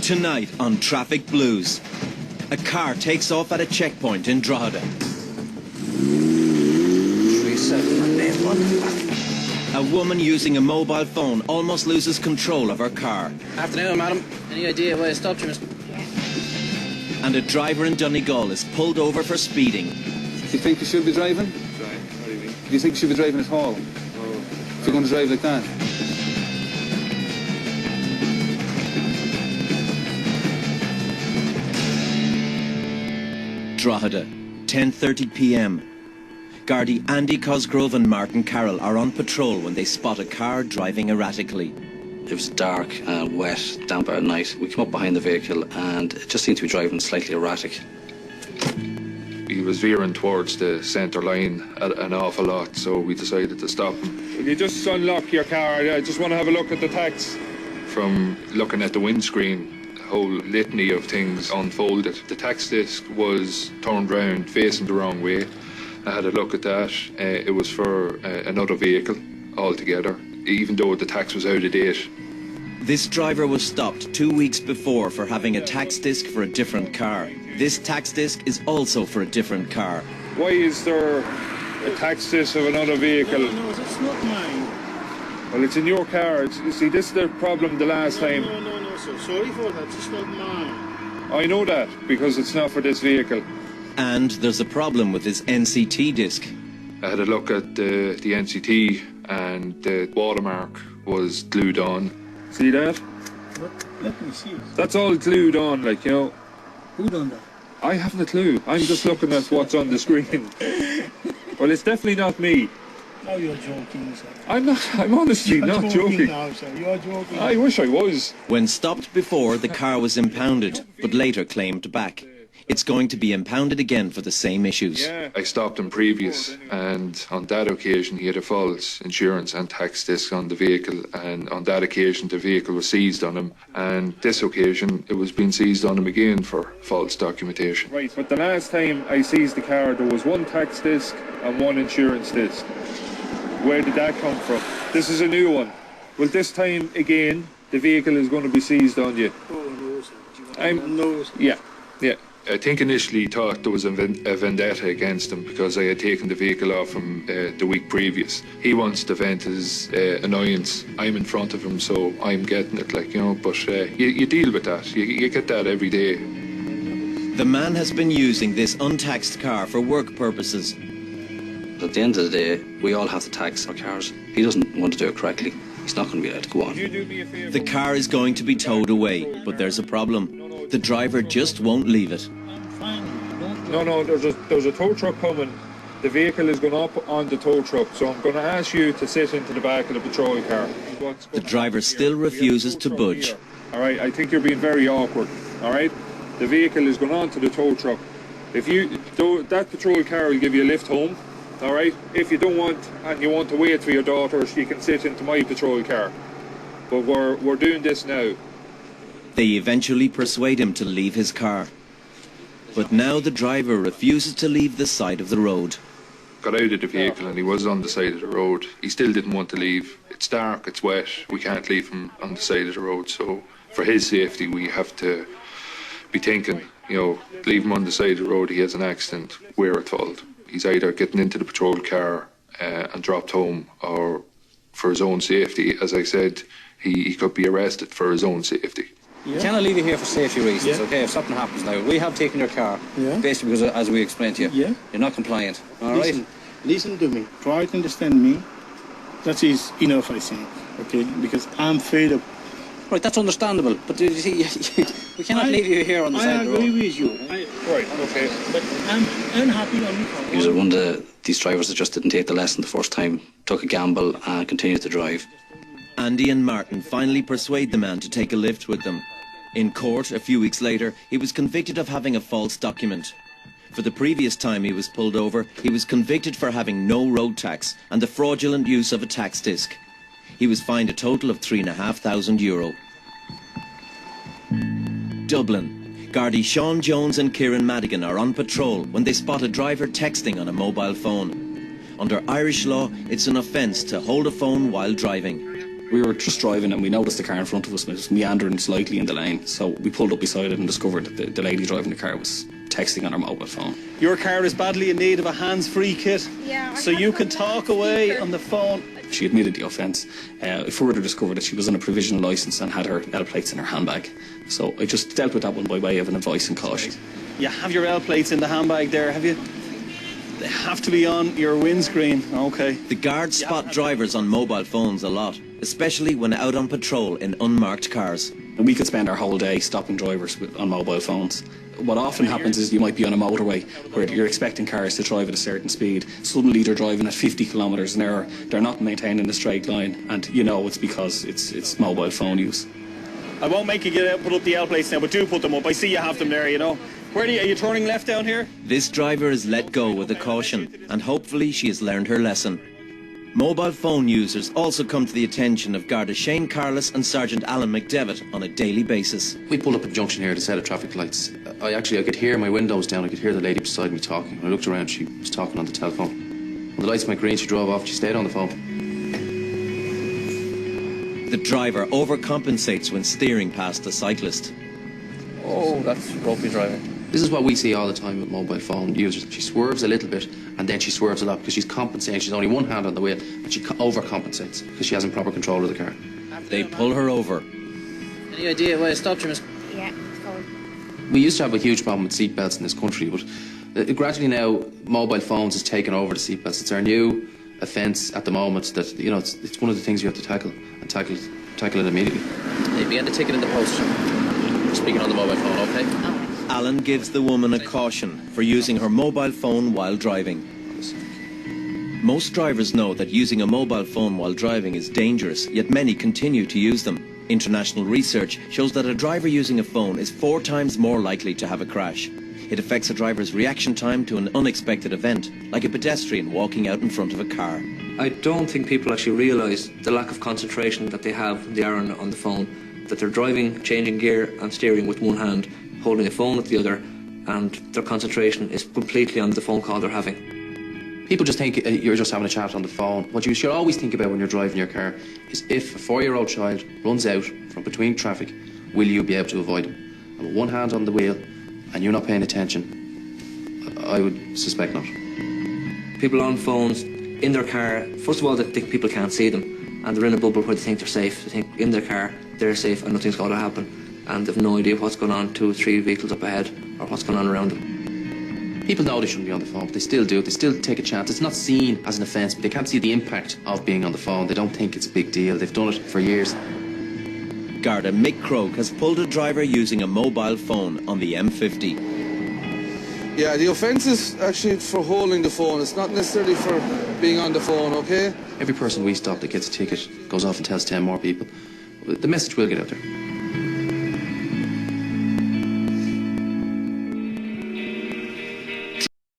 Tonight on Traffic Blues, a car takes off at a checkpoint in Drogheda. 37 A woman using a mobile phone almost loses control of her car. Afternoon, madam. Any idea why I stopped you, mister? And a driver in Donegal is pulled over for speeding. Do you think you should be driving? What do you mean? Do you think you should be driving at all? No. If you're going to drive like that? Drogheda, 10:30 p.m. Gardaí Andy Cosgrove and Martin Carroll are on patrol when they spot a car driving erratically. It was dark and wet, damp at night. We came up behind the vehicle and it just seemed to be driving slightly erratic. He was veering towards the centre line an awful lot, so we decided to stop him. Will you just unlock your car? I just want to have a look at the tax. From looking at the windscreen, a whole litany of things unfolded. The tax disc was turned round, facing the wrong way. I had a look at that. It was for another vehicle altogether, even though the tax was out of date. This driver was stopped 2 weeks before for having a tax disc for a different car. This tax disc is also for a different car. Why is there a tax disc of another vehicle? No, that's not mine. Well, it's in your car. You see, this is the problem the last time. No, so sorry for that. It's not mine. I know that, because it's not for this vehicle. And there's a problem with his NCT disc. I had a look at the NCT and the watermark was glued on. See that? Let me see. That's all glued on, like, you know. Who done that? I haven't a clue. I'm just looking at what's on the screen. Well, it's definitely not me. Now you're joking, sir. I'm honestly not joking. Now, sir. You are joking. I wish I was. When stopped before, the car was impounded, but later claimed back. It's going to be impounded again for the same issues. Yeah. I stopped him previous, and on that occasion he had a false insurance and tax disc on the vehicle, and on that occasion the vehicle was seized on him, and this occasion it was being seized on him again for false documentation. Right, but the last time I seized the car, there was one tax disc and one insurance disc. Where did that come from? This is a new one. Well, this time again, the vehicle is going to be seized on you. Oh, no, sir. No, sir. Yeah. I think initially he thought there was a vendetta against him because I had taken the vehicle off him the week previous. He wants to vent his annoyance. I'm in front of him, so I'm getting it, like, you know, but you deal with that. You get that every day. The man has been using this untaxed car for work purposes. At the end of the day, we all have to tax our cars. If he doesn't want to do it correctly, he's not going to be allowed to go on. You do me a favour. The car is going to be towed away, but there's a problem. The driver just won't leave it. I'm fine. No, there's a tow truck coming. The vehicle is going up on the tow truck, so I'm going to ask you to sit into the back of the patrol car. The driver still refuses to budge. All right, I think you're being very awkward. All right, the vehicle is going on to the tow truck. That patrol car will give you a lift home. All right, if you don't want and you want to wait for your daughter, you can sit into my patrol car. But we're doing this now. They eventually persuade him to leave his car. But now the driver refuses to leave the side of the road. Got out of the vehicle and he was on the side of the road. He still didn't want to leave. It's dark, it's wet, we can't leave him on the side of the road. So for his safety we have to be thinking, you know, leave him on the side of the road, he has an accident, we're at fault. He's either getting into the patrol car and dropped home, or for his own safety, as I said, he could be arrested for his own safety. Yeah. Can I leave you here for safety reasons, okay? If something happens now, we have taken your car, basically because, as we explained to you, you're not compliant, all right? Listen to me. Try to understand me. That is enough, I think, okay? Because I'm fed up. Right, that's understandable, but you see, we cannot leave you here on the side of the road. I agree with you. Right, okay. But I'm unhappy on the car. He was one of these drivers that just didn't take the lesson the first time, took a gamble and continued to drive. Andy and Martin finally persuade the man to take a lift with them. In court, a few weeks later, he was convicted of having a false document. For the previous time he was pulled over, he was convicted for having no road tax and the fraudulent use of a tax disc. He was fined a total of €3,500. Dublin. Gardaí Sean Jones and Kieran Madigan are on patrol when they spot a driver texting on a mobile phone. Under Irish law, it's an offence to hold a phone while driving. We were just driving and we noticed the car in front of us was meandering slightly in the lane. So we pulled up beside it and discovered that the lady driving the car was texting on her mobile phone. Your car is badly in need of a hands-free kit, so you can talk away on the phone. She admitted the offence. I further discovered that she was on a provisional licence and had her L plates in her handbag. So I just dealt with that one by way of an advice and caution. You have your L plates in the handbag there, have you? They have to be on your windscreen. Okay. The guards spot drivers on mobile phones a lot, especially when out on patrol in unmarked cars. And we could spend our whole day stopping drivers on mobile phones. What often happens is you might be on a motorway where you're expecting cars to drive at a certain speed. Suddenly they're driving at 50 kilometres an hour. They're not maintaining a straight line, and you know it's because it's mobile phone use. I won't make you put up the L plates now, but do put them up. I see you have them there, you know. Are you turning left down here? This driver is let go with a caution, and hopefully she has learned her lesson. Mobile phone users also come to the attention of Garda Shane Carless and Sergeant Alan McDevitt on a daily basis. We pulled up at the junction here at a set of traffic lights. I could hear my windows down, I could hear the lady beside me talking. When I looked around, she was talking on the telephone. When the lights went green, she drove off, she stayed on the phone. The driver overcompensates when steering past a cyclist. Oh, that's ropey driving. This is what we see all the time with mobile phone users. She swerves a little bit and then she swerves a lot because she's compensating. She's only one hand on the wheel, but she overcompensates because she hasn't proper control of the car. They pull her over. Any idea why I stopped you, miss? Yeah, it's fine. We used to have a huge problem with seatbelts in this country, but gradually now mobile phones has taken over the seatbelts. It's our new offence at the moment that, you know, it's one of the things you have to tackle and tackle it immediately. Hey, be on the ticket in the post. We're speaking on the mobile phone, okay? Alan gives the woman a caution for using her mobile phone while driving. Most drivers know that using a mobile phone while driving is dangerous, yet many continue to use them. International research shows that a driver using a phone is 4 times more likely to have a crash. It affects a driver's reaction time to an unexpected event, like a pedestrian walking out in front of a car. I don't think people actually realise the lack of concentration that they have when they are on the phone, that they're driving, changing gear and steering with one hand, holding a phone with the other, and their concentration is completely on the phone call they're having. People just think you're just having a chat on the phone. What you should always think about when you're driving your car is if a 4-year-old child runs out from between traffic, will you be able to avoid him? And with one hand on the wheel and you're not paying attention, I would suspect not. People on phones in their car, first of all, they think people can't see them, and they're in a bubble where they think they're safe. They think in their car they're safe and nothing's going to happen. And they've no idea what's going on 2 or 3 vehicles up ahead or what's going on around them. People know they shouldn't be on the phone, but they still do. They still take a chance. It's not seen as an offence, but they can't see the impact of being on the phone. They don't think it's a big deal. They've done it for years. Garda Mick Croke has pulled a driver using a mobile phone on the M50. Yeah, the offence is actually for holding the phone. It's not necessarily for being on the phone, okay? Every person we stop that gets a ticket goes off and tells 10 more people. The message will get out there.